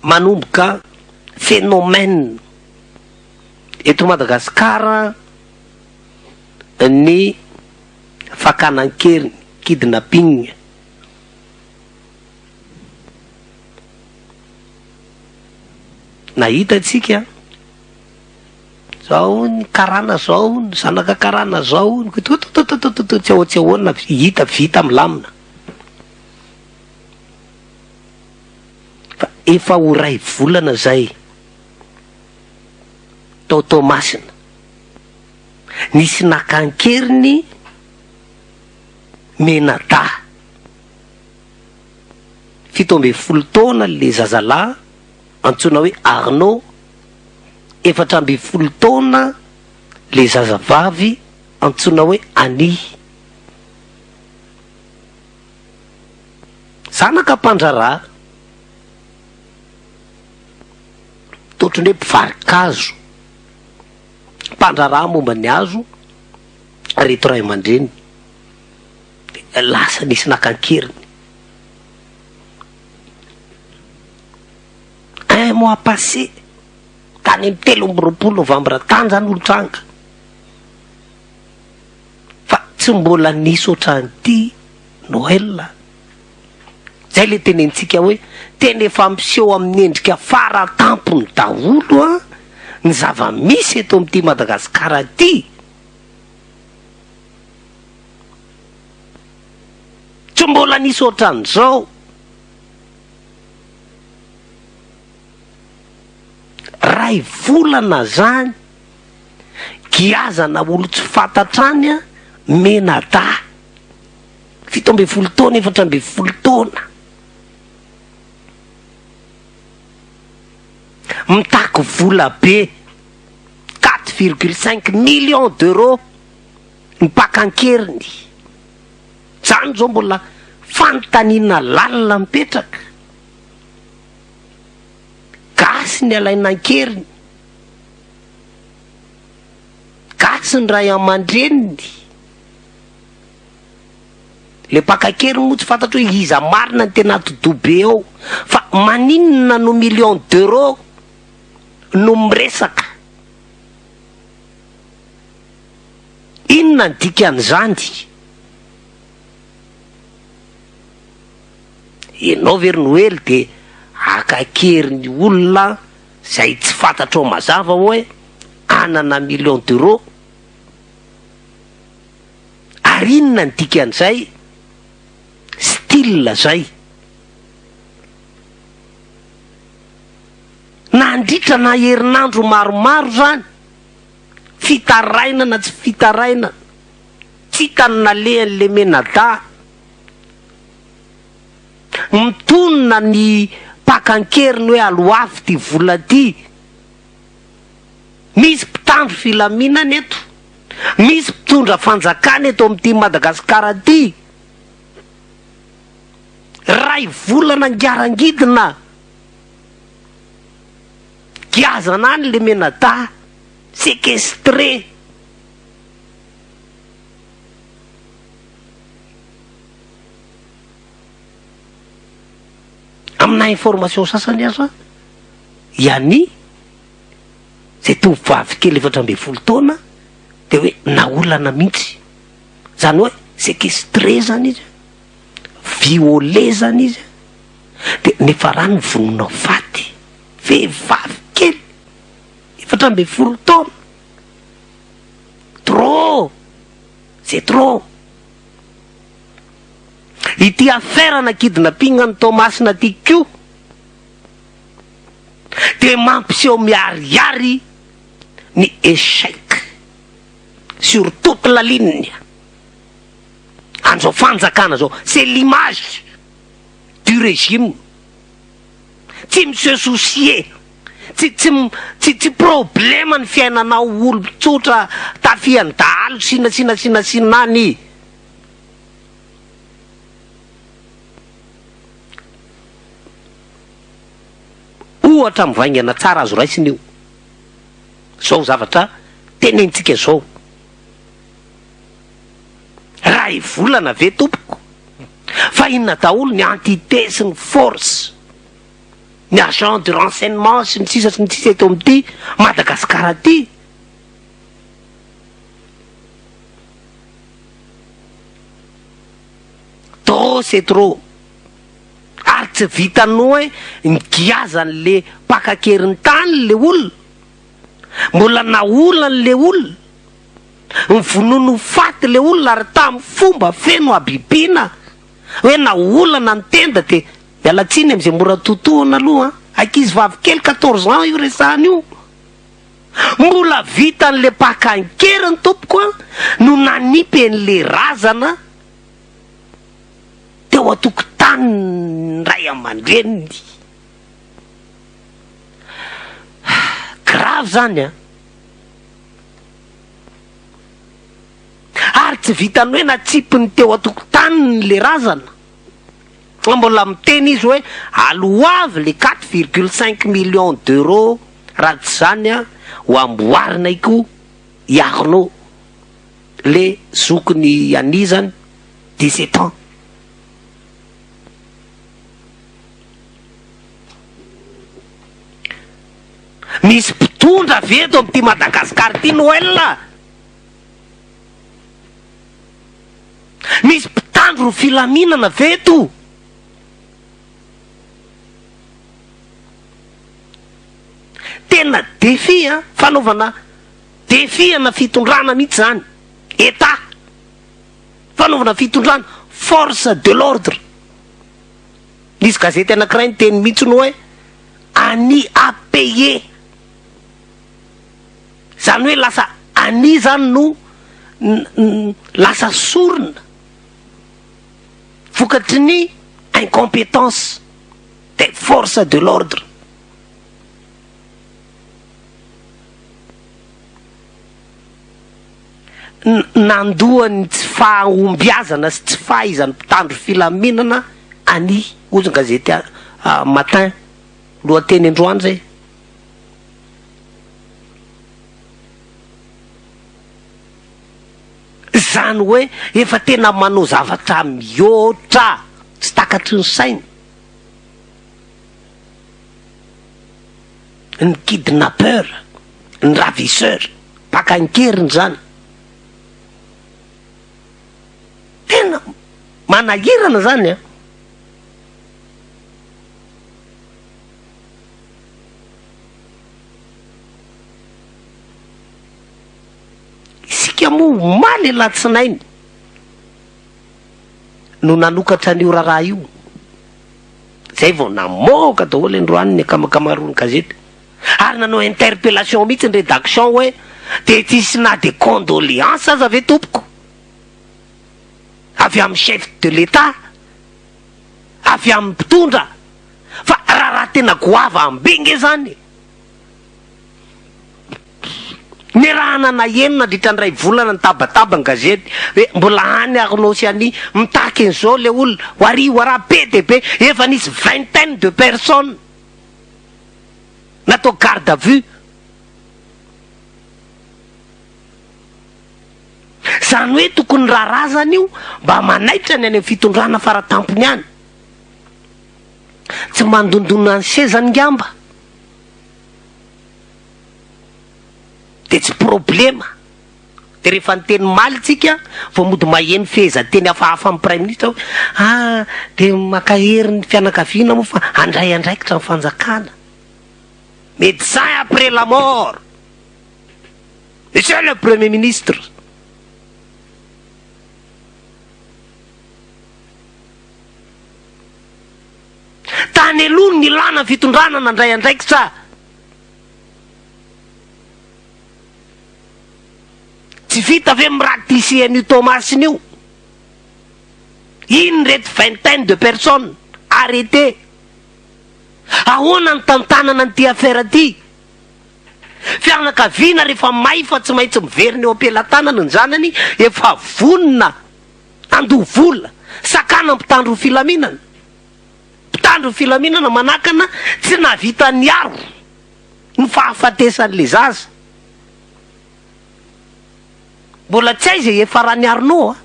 manomboka phénomène eto Madagasikara ny fakanan-keriny kidnapping. Nahita tsika zao ny karana zao ny zanaka karana zao tsy ahoana hita vita milamina fa efa ho ray volana zay tao masina nisy nakan-keriny Menada 17 taona le zazalahy antsoina hoe Arnaud, 14 taona le zazavavy antsoina hoe Annie. Zanaka mpandrarà totrany hoe mpivarikazo mpandrarà momba ny azo reto ray aman-dreny lasa nisy nakan-keriny. Un mois passé tany amin'ny 13 novambra tany zany olo-tranga fa tsy mbola nisy ohatran'ity Noël. Zay le tenentsika hoe tena efa miseho amin'ny endrika faratampony daholo ny zava-misy eto amin'ity Madagasikara ty. Tsy mbola nisy ohatran'izao. Ray volana zany giazana olo tsy fantatrany Menada 17 taona 14 taona mitaky vola be 4,5 millions d'euros nipakan-keriny. Zany zao mbola fanontaniana lalina mipetraka gasy ny alainan-keriny, gasy ny ray aman-dreniny. Le pakan-keriny moa tsy fantatro hoe iza marina ny tena todobe ao fa maninona no millions d'euros no miresaka. Inona ny dikan'izany? Ianao very Noely de akan-keriny olona zay tsy fantatro mazava hoe anana millions d'euros. Ary inona ny dikan'izay? Style zay. Nandritra na herinandro maromaro zany fitaraina na tsy fitaraina tsy hitany nalehan'le Menada. Mitonona ny pakan-keriny hoe aloavy ty vola ty. Misy mpitandro filaminana eto, misy mpitondra fanjakana eto amin'ity Madagasikara ty. Ray volana ngiarangidina giazana any le Menada séquestré. Amina information sasany aza Iany zay tovovavy kely 14 taona de hoe naolana mihitsy, zany hoe séquestré zany izy, violé zany izy, de nefa raha ny vononao faty vehivavy kely 14 taona. Trop, c'est trop. Ity affaire na kidnapping ny Tomasina ty ko de mampiseho miariary ny échec sur toute la ligne. Anzao fanjakana zao, c'est l'image du régime. Tsy monsieur soucier, tsy problème ny fiainanao olo tsotra tafiany dahalo sinany. Ohatra mivaingana tsara azo raisiny io. Zao zavatra tenentsika zao. Ray volana ve tompoko fa inona daholo ny entité sy ny force ny agent de renseignement sy ny sisa eto amin'ity Madagasikara ty. Trop c'est trop. Ary tsy vitanao hoe nigiazan'le mpakakerin'ny tany le olona, mbola naolany le olona, nivonono faty le olona ary tamin'ny fomba feno abibina hoe naolana ny tenda. De mialatsiny am'izay mora totoana aloha ankizy vavy kely 14 ans io resahany io, mbola vitan'le mpakankeriny tompoko no nanipy an'le razana teo atokotany ray aman-dreniny. Grave zany a. Ary tsy vitany hoe natsipiny teo atokotany le razana, mbola miteny izy hoe aloavy le 4,5 millions d'euros raha tsy zany a ho amboarina iko Arnaud le zokony anizany 17 ans. Misy mpitondra veto amin'ity Madagasikara ty Noël. Misy mpitandro filaminana veto. Tena défi a fanaovana défi ana fitondrana mihitsy zany. État fanaovana fitondrana force de l'ordre. Nisy gazety anankiray teny mihitsy no hoe ani à payer. Zany hoe lasa ani zany no lasa sorona vokatry ny incompétence des forces de l'ordre. Nandoany tsy fahombiazana sy tsy fahaizany mpitandro filaminana ani ozy gazety matin lohateny androany zay. Zany hoe efa tena manao zavatra mihoatra tsy takatry ny sainy. Ny kidnappeur, ny ravisseur, mpakankeriny zany. Tena manahirana zany a. Isika moa maly latsinainy no nanokatra an'io raha io. Zay vao namoaka daholo androany ny akamakamaroany gazety. Ary nanao interpellation mihitsy ny rédaction hoe de tsisy na de condoléance aza ve tompoko avy amin'ny chef de l'État, avy amin'ny mpitondra, fa raha tena goava ambinge zany. Ny raha nanahenona ndritra ndray volana ny tabataba ny gazety hoe mbola any Arnaud sy any mitaky an'izao le olona ho ariho raha be de be, efa nisy 20 de personnes natao garde à vue. Zany hoe tokony raharazany io mba manaitra ny any amin'ny fitondrana faratampony any, tsy mandondona ny sezany ngamba. De tsy problema. De rehefa nyteny maly tsika vao mody maheno feza teny hafahafa amin'ny prime ministre hoe de makaherin'ny fianakaviana moa fa andray andraikitra ny fanjakana. Médecin après la mort, monsieur le premier ministre. Tany aloha ny lana fitondrana nandray andraikitra. Tsy vita ve miratisy an'io Thomasiny io? Iny reto 20 de personnes arrêté. Ahoana ny tantanana n'ity affaire ty? Fianakaviana rehefa may fa tsy maintsy miverina eo am-pelantanana ny zanany, efa vonona andovola sakana mpitandro filaminana. Mpitandro filaminana manakana tsy navita niaro ny fahafatesan'le zaza. Mbola tsy hay zay efa raha ny Arnaud.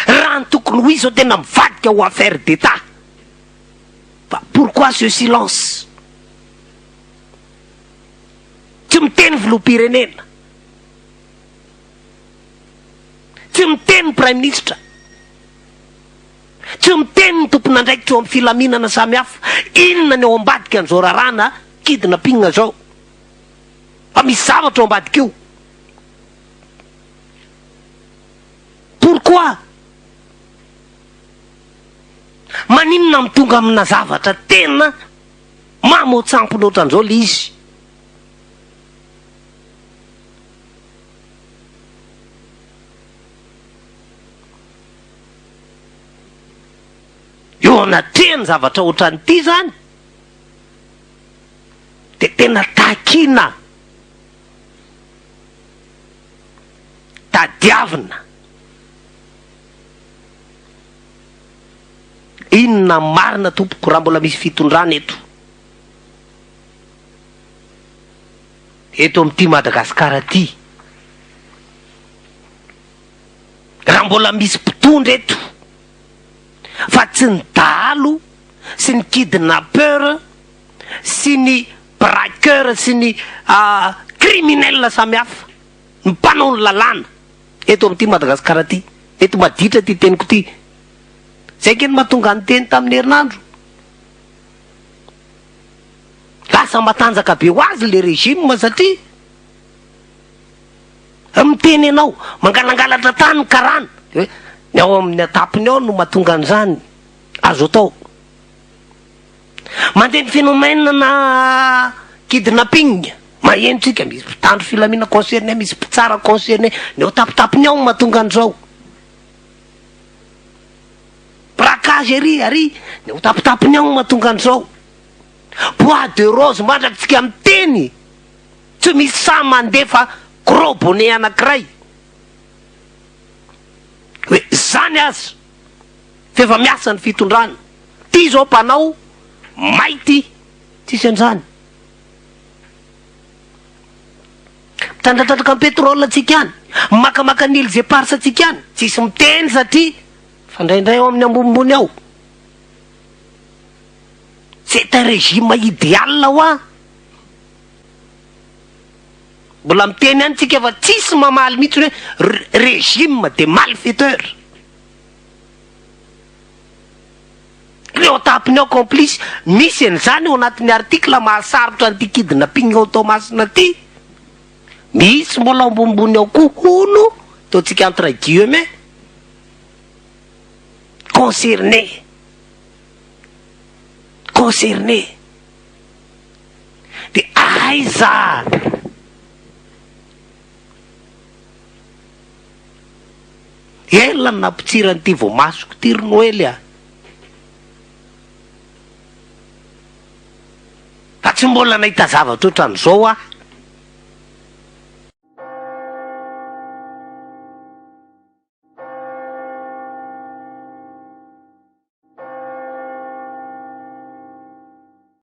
Raha ny tokony ho izy tena mivadika ho affaire d'État. pourquoi ce silence? Tsy miteny filoham-pirenena, tsy miteny prime ministre, tsy miteny ny tompon'andraikitra eo amin'ny filaminana samihafa. Inona ny ao ambadika an'izao rarana kidnapping zao? Fa misy zavatra ao ambadika io. Pourquoi? Maninona mitonga amina zavatra tena mamotsampona ohatran'izao le izy? Eo anatrehany zavatra ohatran'ity zany de tena takina, tadiavina. Inona marina tompoko raha mbola misy fitondrana eto amin'ity Madagasikara ty, raha mbola misy mpitondra eto fa tsy ny dahalo sy ny kidnappeur sy ny braqueur sy ny criminel samihafa ny mpanao ny lalàna eto amin'ity Madagasikara ty. Mety maditra ty teniko ty, zay keny mahatonga ny teny tamin'ny herinandro. Lasa matanjaka be ho azy le régime satria miteny ianao mangalangalatra tany karana ny ao amin'ny atapiny ao no mahatonga an'izany azo atao. Mandeha ny phénomène na kidnapping mahentrika, misy mpitandro filamina concerné, misy mpitsara concerné, ny ao tapitapiny ao mahatonga an'izao. Braquage ary ny ao tapitapiny ao mahatonga an'izao. Bois de rose mandrapitsika miteny, tsy misy sa mandefa gros bonnet anankiray hoe zany azy fefa miasa ny fitondrana ty zao mpanao maity tsisy an'izany. Mitandratandraka ny pétrole atsika any, makamaka ny îles éparses atsika any, tsisy miteny satria fandraindray ao amin'ny ambonimbony ao. C'est un régime idéal hoa. Mbola miteny any tsika fa tsisy mamaly mihitsy hoe régime de malfaiteur. Reo tapiny ao complice, misy an'izany ao anatin'ny article mahasarotra an'ity kidnapping automasina ty. Misy mbola ambonimbony ao koa hono ataontsika entre guillemets concerné de aiza ela nampitsiranyity voamasoko ty Noely fa tsy mbola nahita zavatra ohatran'izao